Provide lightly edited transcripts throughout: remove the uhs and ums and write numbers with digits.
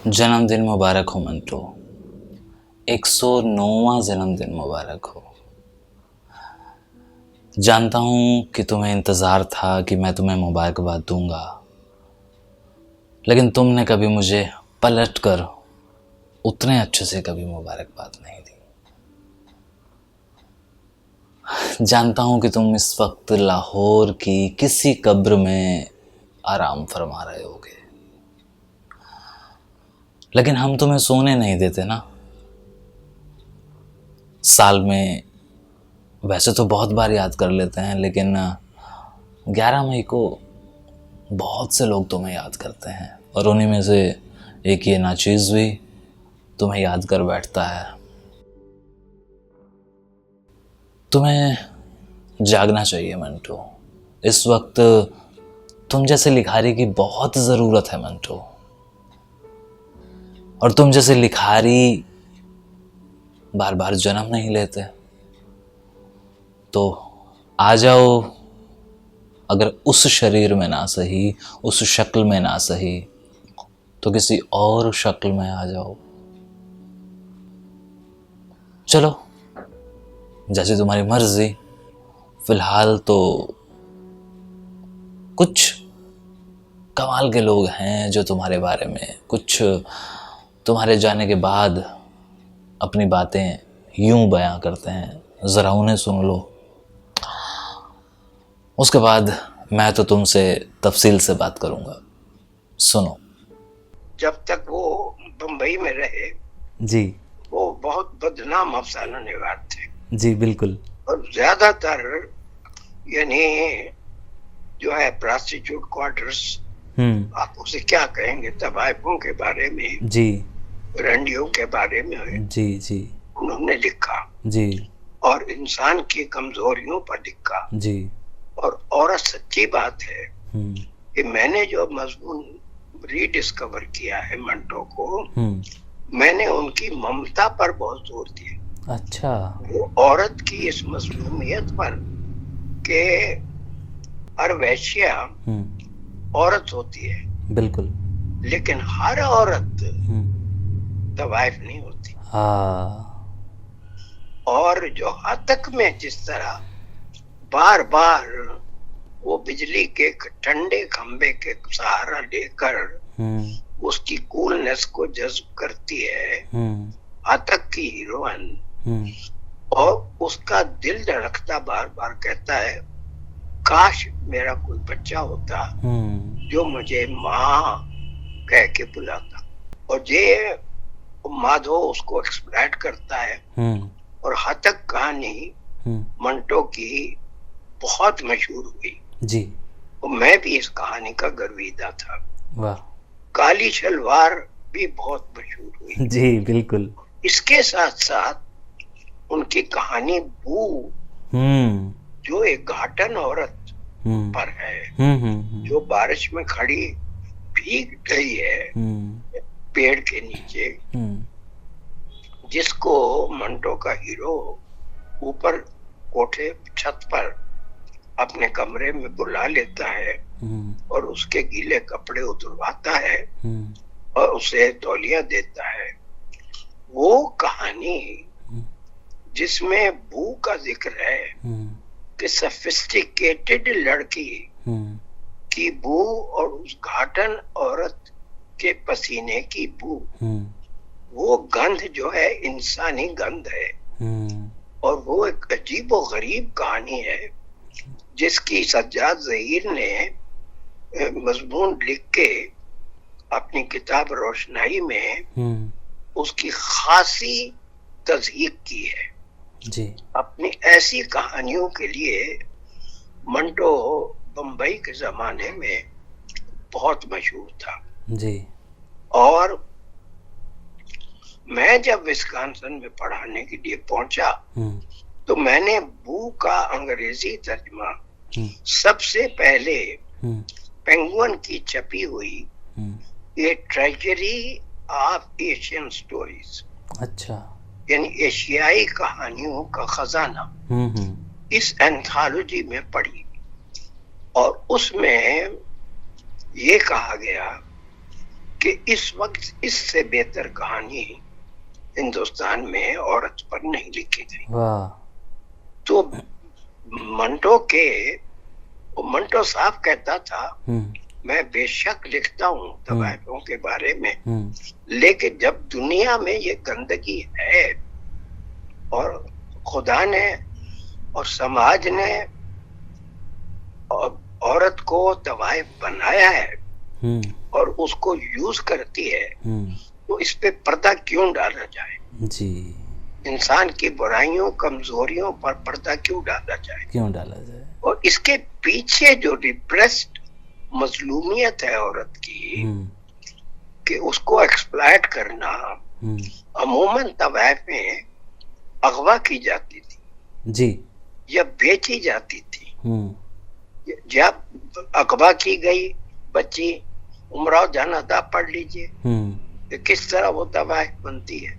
जन्मदिन मुबारक हो मंटू। 109वां जन्मदिन मुबारक हो। जानता हूँ कि तुम्हें इंतज़ार था कि मैं तुम्हें मुबारकबाद दूंगा, लेकिन तुमने कभी मुझे पलट कर उतने अच्छे से कभी मुबारकबाद नहीं दी। जानता हूँ कि तुम इस वक्त लाहौर की किसी कब्र में आराम फरमा रहे होगे, लेकिन हम तुम्हें सोने नहीं देते ना। साल में वैसे तो बहुत बार याद कर लेते हैं, लेकिन 11 मई को बहुत से लोग तुम्हें याद करते हैं, और उन्हीं में से एक ये नाचीज़ भी तुम्हें याद कर बैठता है। तुम्हें जागना चाहिए मंटू। इस वक्त तुम जैसे लिखारी की बहुत ज़रूरत है मंटू, और तुम जैसे लिखारी बार बार जन्म नहीं लेते। तो आ जाओ, अगर उस शरीर में ना सही, उस शक्ल में ना सही, तो किसी और शक्ल में आ जाओ। चलो, जैसे तुम्हारी मर्जी। फिलहाल तो कुछ कमाल के लोग हैं जो तुम्हारे बारे में, कुछ तुम्हारे जाने के बाद अपनी बातें यूं बयां करते हैं, ज़रा उन्हें सुन लो। उसके बाद मैं तो तुमसे तफसील से बात करूंगा। सुनो। जब तक वो बंबई में रहे जी वो बहुत बदनाम अफसाना निगार थे। जी बिल्कुल। और ज्यादातर यानी जो है प्रोस्टिट्यूट क्वार्टर्स, आप उसे क्या कहेंगे, तबायफों के बारे में, जी रंडियों के बारे में जी जी उन्होंने लिखा, जी और इंसान की कमजोरियों पर लिखा। जी। और सच्ची बात है कि मैंने जो मजमून रीडिस्कवर किया है मंटो को, मैंने उनकी ममता पर बहुत जोर दिया। अच्छा। वो औरत की इस मजलूमियत पर के हर वैश्या औरत होती है, बिल्कुल। लेकिन हर औरत तवाइफ नहीं होती। और जो हतक में जिस तरह बार बार वो बिजली के ठंडे खंबे के सहारा लेकर उसकी कूलनेस को जज्ब करती है, हतक की हीरोइन, और उसका दिल धड़कता बार बार कहता है काश मेरा कोई बच्चा होता जो मुझे माँ कह के बुलाता। और ये माधो उसको एक्सप्लॉइट करता है। और हतक कहानी मंटो की बहुत मशहूर हुई जी। और मैं भी इस कहानी का गर्विदा था। वाह। काली शलवार भी बहुत मशहूर हुई। जी बिल्कुल। इसके साथ साथ उनकी कहानी बू, जो एक घाटन औरत पर है, जो बारिश में खड़ी भीग गई है पेड़ के नीचे, जिसको मंटो का हीरो ऊपर कोठे छत पर अपने कमरे में बुला लेता है और उसके गीले कपड़े उतरवाता है और उसे तौलिया देता है। वो कहानी जिसमें बू का जिक्र है कि सोफिस्टिकेटेड लड़की की बू और उस घाटन औरत के पसीने की बू, वो गंध जो है इंसानी गंध है। और वो एक अजीबो गरीब कहानी है जिसकी सज्जाद ज़हीर ने मजमून लिख के अपनी किताब रोशनाई में उसकी खासी तज़हीक की है जी। अपनी ऐसी कहानियों के लिए मंटो बंबई के जमाने में बहुत मशहूर था जी। और मैं जब विस्कॉन्सिन में पढ़ाने के लिए पहुंचा तो मैंने बू का अंग्रेजी तर्जुमा सबसे पहले पेंगुइन की छपी हुई ये ट्रेजरी ऑफ एशियन स्टोरीज, अच्छा, यानी एशियाई कहानियों का खजाना, इस एंथोलॉजी में पढ़ी। और उसमें ये कहा गया कि इस वक्त इससे बेहतर कहानी हिंदुस्तान में औरत पर नहीं लिखी गई। वाह। तो मंटो साहब कहता था, मैं बेशक लिखता हूँ तवायफों के बारे में, लेकिन जब दुनिया में ये गंदगी है और खुदा ने और समाज ने औरत को तवायफ बनाया है और उसको यूज करती है, तो इस पे पर्दा क्यों डाला जाए? जी। इंसान की बुराइयों कमजोरियों पर पर्दा क्यों डाला जाए? और इसके पीछे जो रिप्रेस्ड मजलूमियत है औरत की, कि उसको एक्सप्लॉइट करना। अमूमन तवायफें अगवा की जाती थी जी, या बेची जाती थी। जब अगवा की गई बच्ची, उमराव जहानादा पढ़ लीजिए कि किस तरह वो तवायफ बनती है,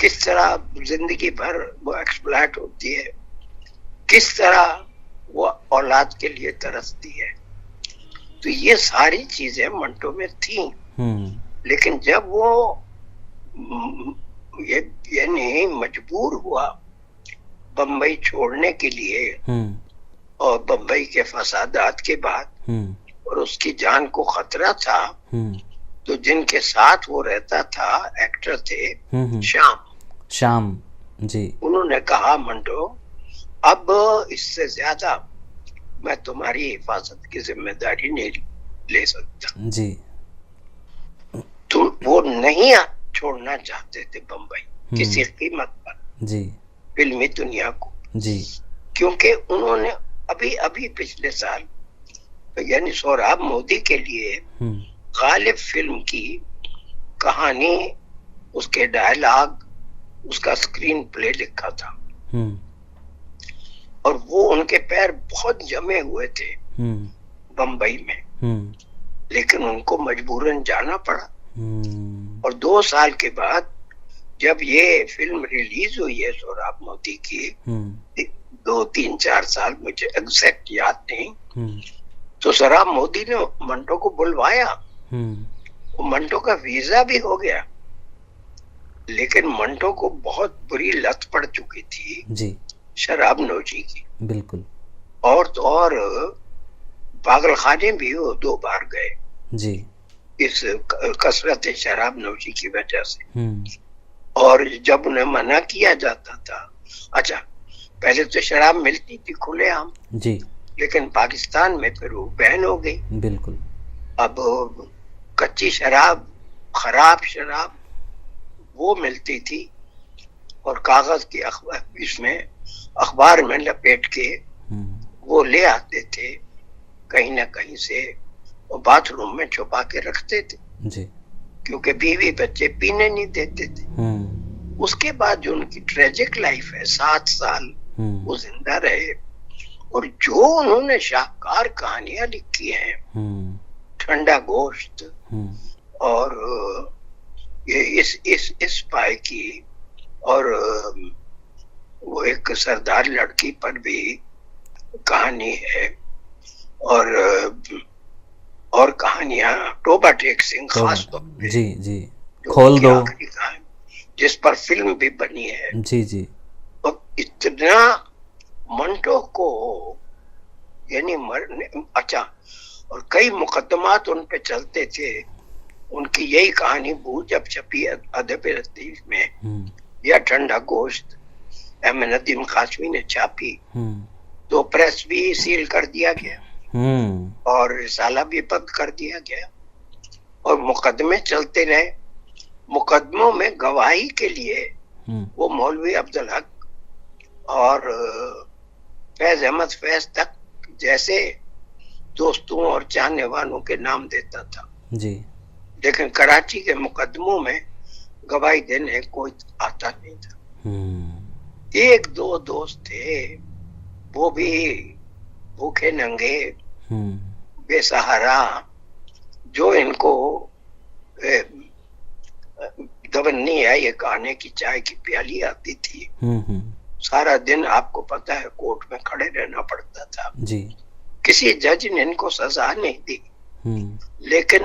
किस तरह जिंदगी भर वो एक्सप्लॉइट होती है, किस तरह वो औलाद के लिए तरसती है। तो ये सारी चीजें मंटो में थी। लेकिन जब वो यानी मजबूर हुआ बम्बई छोड़ने के लिए, और बम्बई के फसादात के बाद और उसकी जान को खतरा था, तो जिनके साथ वो रहता था एक्टर थे श्याम जी। उन्होंने कहा, मंटो अब इससे ज्यादा मैं तुम्हारी हिफाजत की जिम्मेदारी नहीं ले सकता जी। तो वो नहीं छोड़ना चाहते थे बम्बई किसी कीमत पर जी, फिल्मी दुनिया को जी, क्योंकि उन्होंने अभी पिछले साल यानी सोहराब मोदी के लिए गालिब फिल्म की कहानी, उसके डायलॉग, उसका स्क्रीन प्ले लिखा था और वो उनके पैर बहुत जमे हुए थे बम्बई में, लेकिन उनको मजबूरन जाना पड़ा। और 2 साल के बाद जब ये फिल्म रिलीज हुई है सोहराब मोदी की, 2, 3, 4 साल, मुझे एग्जैक्ट याद नहीं, तो सोहराब मोदी ने मंटो को बुलवाया। मंटो का वीजा भी हो गया, लेकिन मंटो को बहुत बुरी लत पड़ चुकी थी जी, शराब नोशी की। बिल्कुल। और तो और पागल खाने भी वो 2 बार गए जी, इस कसरत शराब नोशी की वजह से। और जब उन्हें मना किया जाता था, अच्छा पहले तो शराब मिलती थी खुलेआम जी, लेकिन पाकिस्तान में फिर वो बैन हो गई। बिल्कुल। अब कच्ची शराब, खराब शराब वो मिलती थी और कागज की इसमें अखबार में लपेट के वो ले आते थे कहीं ना कहीं से, और बाथरूम में छुपा के रखते थे जी, क्योंकि बीवी बच्चे पीने नहीं देते थे। उसके बाद जो उनकी ट्रेजिक लाइफ है, 7 साल वो जिंदा रहे, और जो उन्होंने शाहकार कहानियां लिखी हैं, ठंडा गोश्त और ये इस पाए की, और वो एक सरदार लड़की पर भी कहानी है, और कहानियां टोबा टेक सिंह खास तौर पे, जी जी, खोल दो, जिस पर फिल्म भी बनी है। जी जी। और इतना मंटो को यानी अच्छा, और कई मुकदमात उन पे चलते थे। उनकी यही कहानी भू जब छपी अदब लतीफ में, या ठंडा गोश्त अहमद नदीम कासमी ने छापी, तो प्रेस भी सील कर दिया गया और रिसाला भी बंद कर दिया गया, और मुकदमे चलते रहे। मुकदमों में गवाही के लिए वो मौलवी अब्दुल हक और फैज अहमद फैज तक जैसे दोस्तों और चाहने वालों के नाम देता था जी, लेकिन कराची के मुकदमों में गवाही देने कोई आता नहीं था। 1-2 दोस्त थे, वो भी भूखे नंगे बेसहारा, जो इनको गवर्नी है ये कहने की चाय की प्याली आती थी। सारा दिन आपको पता है कोर्ट में खड़े रहना पड़ता था जी। किसी जज ने इनको सजा नहीं दी, लेकिन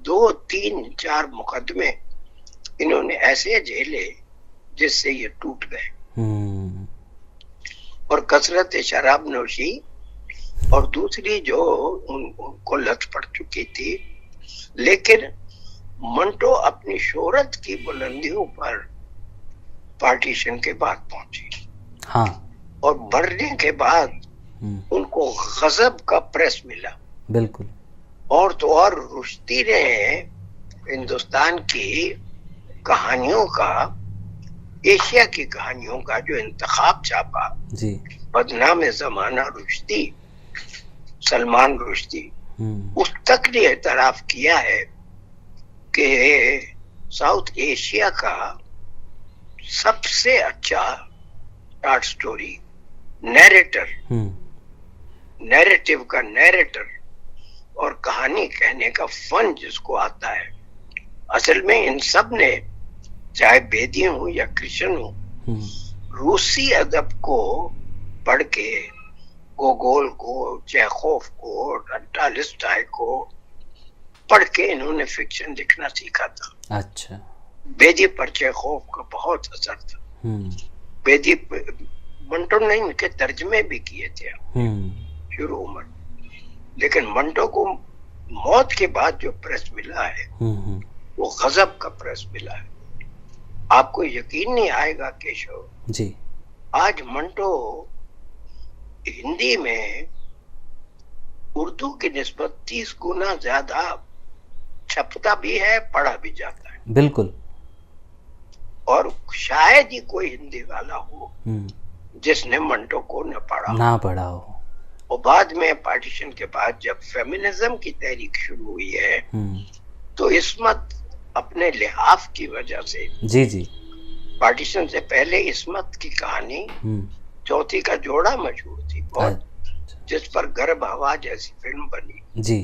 2, 3, 4 मुकदमे इन्होंने ऐसे झेले जिससे ये टूट गए। और कसरत शराब नोशी और दूसरी जो उनको लत पड़ चुकी थी। लेकिन मंटो अपनी शोहरत की बुलंदियों पर पार्टीशन के बाद पहुंची। हाँ। और मरने के बाद उनको गजब का प्रेस मिला। बिल्कुल। और तो और रुश्ती ने हिंदुस्तान की कहानियों का, एशिया की कहानियों का जो इंतखाब छापा जी। बदनाम जमाना रुश्ती, सलमान रुश्ती, उस तक ने एतराफ किया है कि साउथ एशिया का सबसे अच्छा शॉर्ट स्टोरी नैरेटर, नैरेटिव का नैरेटर और कहानी कहने का फन जिसको आता है, असल में इन सब ने, चाहे बेदी हो या कृष्ण हो, रूसी अदब को पढ़ के गोगोल को, चेखोव को, टॉल्स्टॉय को पढ़ के इन्होंने फिक्शन लिखना सीखा था। अच्छा। बेदी पर चेखोव का बहुत असर था। बेदी मंटो ने इनके तर्जमे भी किए थे शुरू में। लेकिन मंटो को मौत के बाद जो प्रेस मिला है वो गजब का प्रेस मिला है। आपको यकीन नहीं आएगा केशव जी, आज मंटो हिंदी में उर्दू की निस्बत 30 गुना ज्यादा छपता भी है, पढ़ा भी जाता है। बिल्कुल। और शायद ही कोई हिंदी वाला हो जिसने मंटो को न पढ़ा हो। और बाद में पार्टीशन के बाद जब फेमिनिज्म की तहरीक शुरू हुई है तो इस्मत अपने लिहाफ की वजह से, जी, पार्टीशन से पहले इस्मत की कहानी चौथी का जोड़ा मशहूर थी बहुत, जिस पर गर्भ हवा जैसी फिल्म बनी जी।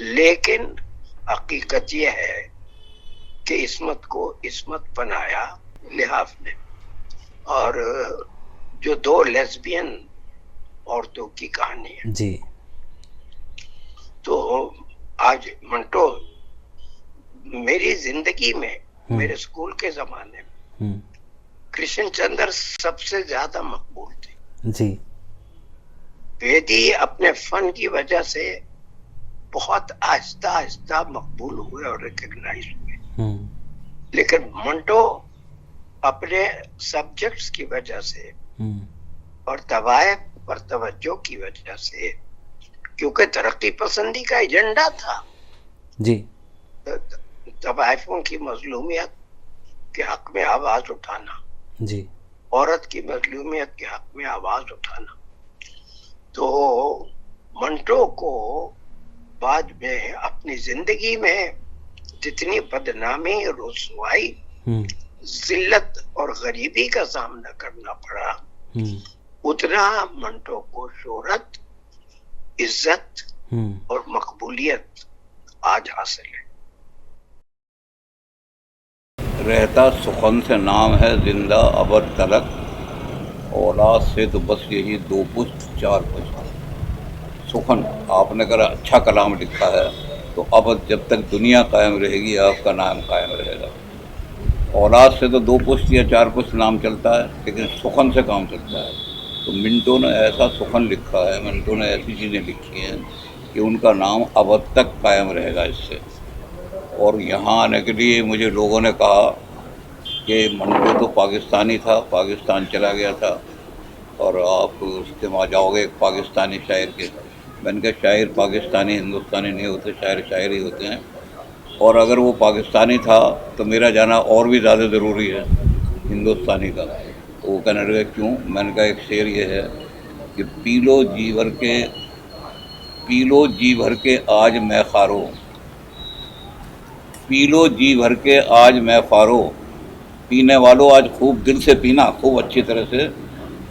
लेकिन हकीकत यह है कि इस्मत को इस्मत बनाया लिहाफ ने। और जो 2 लेस्बियन औरतों की कहानी है जी। तो आज मंटो मेरी जिंदगी में, मेरे स्कूल के जमाने में कृष्ण चंद्र सबसे ज्यादा मकबूल थे जी। बेदी अपने फन की वजह से बहुत आहिस्ता आहिस्ता मकबूल हुए और रिकग्नाइज हुए। लेकिन मंटो अपने सब्जेक्ट्स की वजह से और तवायफ पर तवज्जो की वजह से, क्योंकि तरक्की पसंदी का एजेंडा था जी, तवायफों की मजलूमियत के हक में आवाज उठाना जी, औरत की मजलूमियत के हक में आवाज उठाना, तो मंटो को बाद में अपनी जिंदगी में जितनी बदनामी, रुसवाई, जिल्लत और गरीबी का सामना करना पड़ा, उतना मंटो को शोहरत, इज्जत और मकबूलियत आज हासिल है। रहता सुखन से नाम है जिंदा अबद तलक, औलाद से तो बस यही 2 पुश्त 4 पुश्त। सुखन आपने अगर अच्छा कलाम लिखा है तो अब जब तक दुनिया कायम रहेगी आपका नाम कायम रहेगा। औलाद से तो 2 पुश्त या 4 पुश्त नाम चलता है, लेकिन सुखन से काम चलता है। तो मिंटो ने ऐसा सुखन लिखा है, मिंटो ने ऐसी चीज़ें लिखी हैं कि उनका नाम अब तक कायम रहेगा इससे। और यहाँ आने के लिए मुझे लोगों ने कहा कि मंटो तो पाकिस्तानी था, पाकिस्तान चला गया था और आप उसके वहाँ जाओगे एक पाकिस्तानी शायर के। मैंने कहा शायर पाकिस्तानी हिंदुस्तानी नहीं होते, शायर शायर ही होते हैं। और अगर वो पाकिस्तानी था तो मेरा जाना और भी ज़्यादा ज़रूरी है हिंदुस्तानी का। तो वो कहने लगे क्यों? मैंने कहा एक शेर ये है कि पी लो जी भर के आज मैं खारो, पी लो जी भर के आज मैं खारो, पीने वालों आज खूब दिल से पीना, खूब अच्छी तरह से,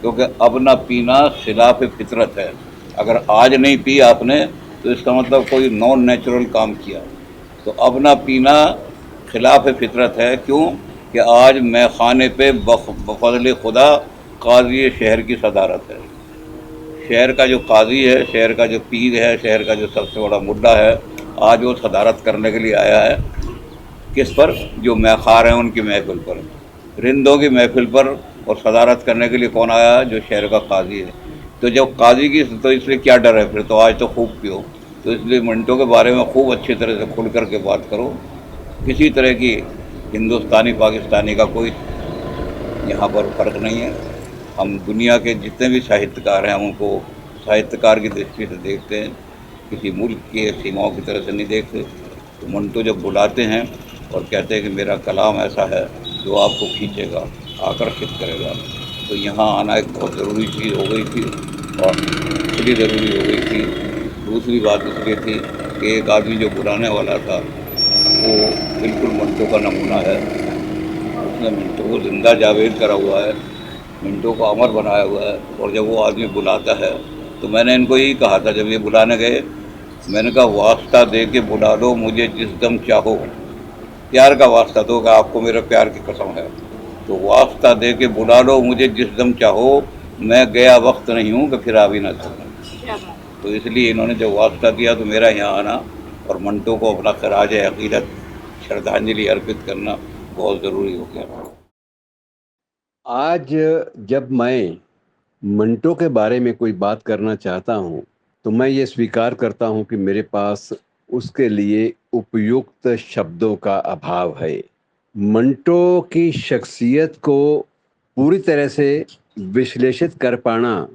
क्योंकि अब ना पीना खिलाफ फितरत है। अगर आज नहीं पी आपने तो इसका मतलब कोई नॉन नेचुरल काम किया। तो अब ना पीना खिलाफ फितरत है। क्यों? कि आज मैं खाने पे बफज़ल खुदा काजी शहर की सदारत है। शहर का जो काजी है, शहर का जो पीर है, शहर का जो सबसे बड़ा मुद्दा है, आज वो सदारत करने के लिए आया है। किस पर? जो मैखार हैं उनकी महफिल पर, रिंदों की महफिल पर। और सदारत करने के लिए कौन आया है? जो शहर का काजी है। तो जब काजी की, तो इसलिए क्या डर है फिर? तो आज तो खूब पियो। तो इसलिए मिनटों के बारे में खूब अच्छी तरह से खुल कर के बात करो। किसी तरह की हिंदुस्तानी पाकिस्तानी का कोई यहाँ पर फ़र्क नहीं है। हम दुनिया के जितने भी साहित्यकार हैं हम उनको साहित्यकार की दृष्टि से देखते हैं, किसी मुल्क की सीमाओं की तरह से नहीं देखते। तो मंटो जब बुलाते हैं और कहते हैं कि मेरा कलाम ऐसा है जो आपको खींचेगा, आकर्षित करेगा, तो यहाँ आना एक बहुत ज़रूरी चीज़ हो गई थी। और इसलिए ज़रूरी हो गई थी, दूसरी बात इसलिए थी कि एक आदमी जो बुलाने वाला था वो बिल्कुल मंटो का नमूना है। उसने मिंटो को ज़िंदा जावेद करा हुआ है, मिंटो को अमर बनाया हुआ है। और जब वो आदमी बुलाता है तो मैंने इनको यही कहा था जब ये बुलाने गए, मैंने कहा वास्ता दे के बुला लो मुझे जिस दम चाहो। प्यार का वास्ता दो कि आपको मेरे प्यार की कसम है, तो वास्ता दे के बुला लो मुझे जिस दम चाहो, मैं गया वक्त नहीं हूँ कि फिर आ भी ना सकूँ। तो इसलिए इन्होंने जब वास्ता दिया तो मेरा यहाँ आना और मंटो को अपना खराज अकीदत श्रद्धांजलि अर्पित करना बहुत ज़रूरी हो गया। आज जब मैं मंटो के बारे में कोई बात करना चाहता हूँ तो मैं ये स्वीकार करता हूँ कि मेरे पास उसके लिए उपयुक्त शब्दों का अभाव है। मंटो की शख्सियत को पूरी तरह से विश्लेषित कर पाना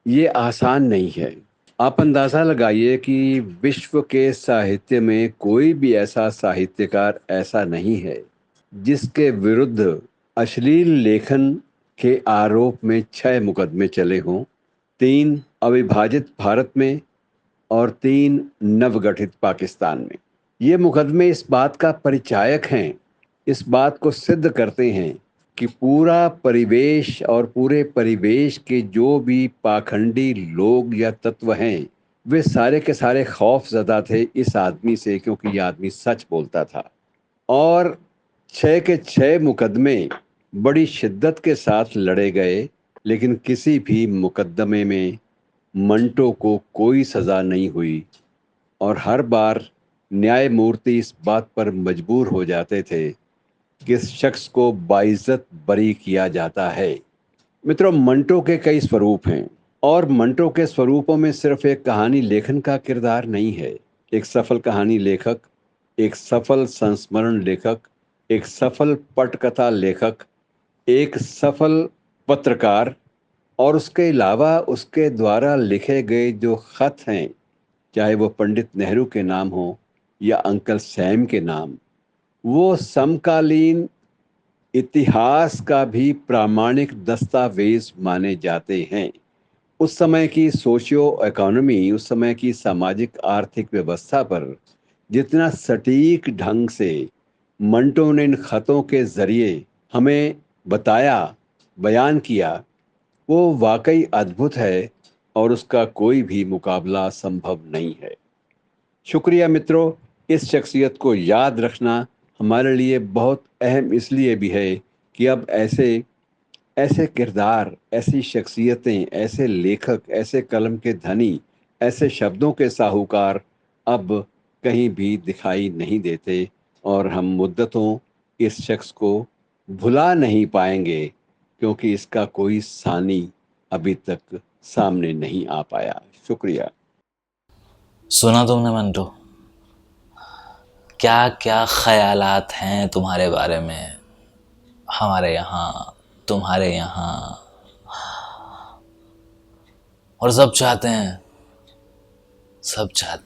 ये आसान नहीं है। आप अंदाज़ा लगाइए कि विश्व के साहित्य में कोई भी ऐसा साहित्यकार ऐसा नहीं है जिसके विरुद्ध अश्लील लेखन के आरोप में 6 मुकदमे चले हों, 3 अविभाजित भारत में और 3 नवगठित पाकिस्तान में। ये मुकदमे इस बात का परिचायक हैं, इस बात को सिद्ध करते हैं कि पूरा परिवेश और पूरे परिवेश के जो भी पाखंडी लोग या तत्व हैं वे सारे के सारे खौफजदा थे इस आदमी से, क्योंकि ये आदमी सच बोलता था। और 6 के 6 मुकदमे बड़ी शिद्दत के साथ लड़े गए, लेकिन किसी भी मुकदमे में मंटो को कोई सज़ा नहीं हुई। और हर बार न्यायमूर्ति इस बात पर मजबूर हो जाते थे कि इस शख्स को बाइज्जत बरी किया जाता है। मित्रों, मंटो के कई स्वरूप हैं और मंटो के स्वरूपों में सिर्फ एक कहानी लेखन का किरदार नहीं है। एक सफल कहानी लेखक, एक सफल संस्मरण लेखक, एक सफल पटकथा लेखक, एक सफल पत्रकार, और उसके अलावा उसके द्वारा लिखे गए जो खत हैं, चाहे वो पंडित नेहरू के नाम हो या अंकल सैम के नाम, वो समकालीन इतिहास का भी प्रामाणिक दस्तावेज माने जाते हैं। उस समय की सोशियो इकोनॉमी, उस समय की सामाजिक आर्थिक व्यवस्था पर जितना सटीक ढंग से मंटो ने इन खतों के जरिए हमें बताया, बयान किया, वो वाकई अद्भुत है और उसका कोई भी मुकाबला संभव नहीं है। शुक्रिया मित्रों, इस शख्सियत को याद रखना हमारे लिए बहुत अहम इसलिए भी है कि अब ऐसे ऐसे किरदार, ऐसी शख्सियतें, ऐसे लेखक, ऐसे कलम के धनी, ऐसे शब्दों के साहूकार अब कहीं भी दिखाई नहीं देते और हम मुद्दतों इस शख्स को भुला नहीं पाएंगे, क्योंकि इसका कोई सानी अभी तक सामने नहीं आ पाया। शुक्रिया। सुना तुमने मंटो? क्या क्या ख्यालात हैं तुम्हारे बारे में, हमारे यहाँ, तुम्हारे यहाँ, और सब चाहते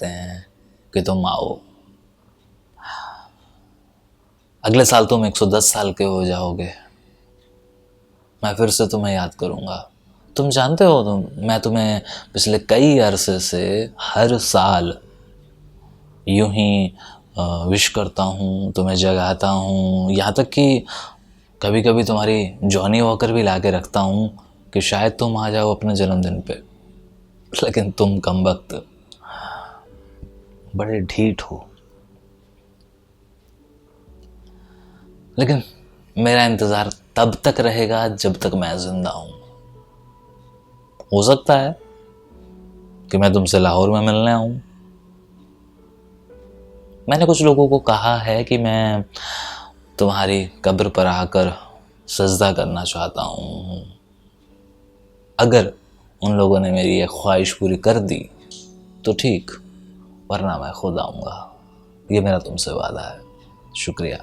हैं कि तुम आओ। अगले साल तुम 110 साल के हो जाओगे, मैं फिर से तुम्हें याद करूँगा। तुम जानते हो, मैं तुम्हें पिछले कई अरसे से हर साल यूं ही विश करता हूँ, तुम्हें जगाता हूँ, यहाँ तक कि कभी कभी तुम्हारी जॉनी वॉकर भी ला के रखता हूँ कि शायद तुम आ जाओ अपने जन्मदिन पे। लेकिन तुम कमबख्त बड़े ढीठ हो। लेकिन मेरा इंतज़ार तब तक रहेगा जब तक मैं जिंदा हूँ। हो सकता है कि मैं तुमसे लाहौर में मिलने आऊँ, मैंने कुछ लोगों को कहा है कि मैं तुम्हारी कब्र पर आकर सजदा करना चाहता हूँ। अगर उन लोगों ने मेरी ये ख्वाहिश पूरी कर दी तो ठीक, वरना मैं खुद आऊँगा। ये मेरा तुमसे वादा है। शुक्रिया।